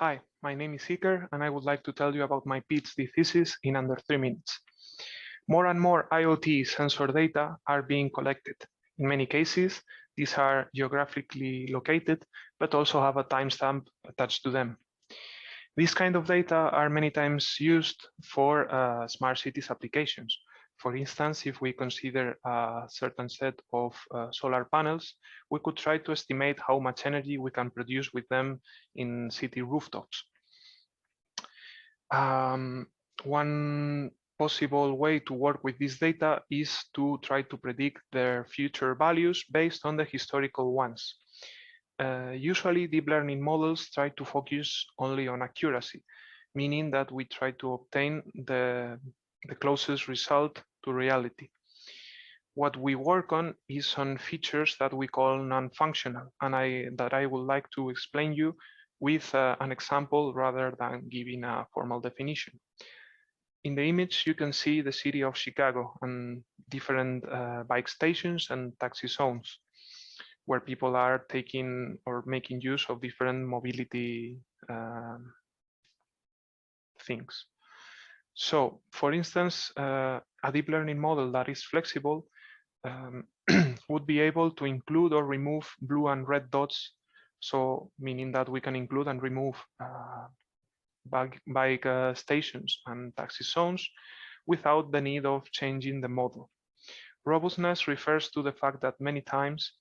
Hi, my name is Iker, and I would like to tell you about my PhD thesis in under 3 minutes. More and more IoT sensor data are being collected. In many cases, these are geographically located, but also have a timestamp attached to them. These kind of data are many times used for smart cities applications. For instance, if we consider a certain set of solar panels, we could try to estimate how much energy we can produce with them in city rooftops. One possible way to work with this data is to try to predict their future values based on the historical ones. Usually, deep learning models try to focus only on accuracy, meaning that we try to obtain the closest result to reality. What we work on is on features that we call non-functional, and I would like to explain you with an example rather than giving a formal definition. In the image, you can see the city of Chicago and different bike stations and taxi zones where people are taking or making use of different mobility things. So, for instance, a deep learning model that is flexible would be able to include or remove blue and red dots. So, meaning that we can include and remove bike stations and taxi zones without the need of changing the model. Robustness refers to the fact that many times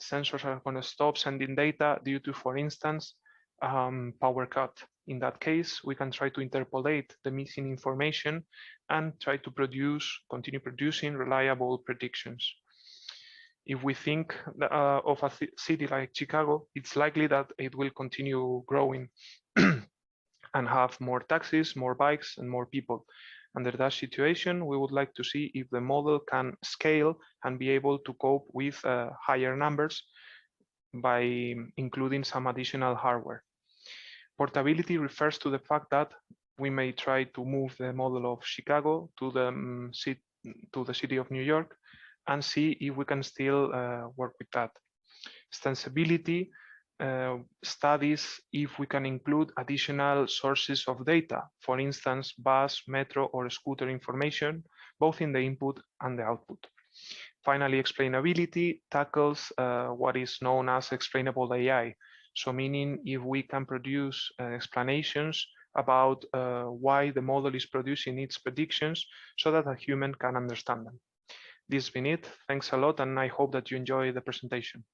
sensors are going to stop sending data due to, for instance, power cut. In that case, we can try to interpolate the missing information and try to continue producing reliable predictions. If we think of a city like Chicago, it's likely that it will continue growing and have more taxis, more bikes, and more people. Under that situation, we would like to see if the model can scale and be able to cope with higher numbers by including some additional hardware. Portability refers to the fact that we may try to move the model of Chicago to the city of New York and see if we can still work with that. Extensibility studies if we can include additional sources of data, for instance, bus, metro, or scooter information, both in the input and the output. Finally, explainability tackles what is known as explainable AI. So meaning if we can produce explanations about why the model is producing its predictions so that a human can understand them. This has been it. Thanks a lot, and I hope that you enjoy the presentation.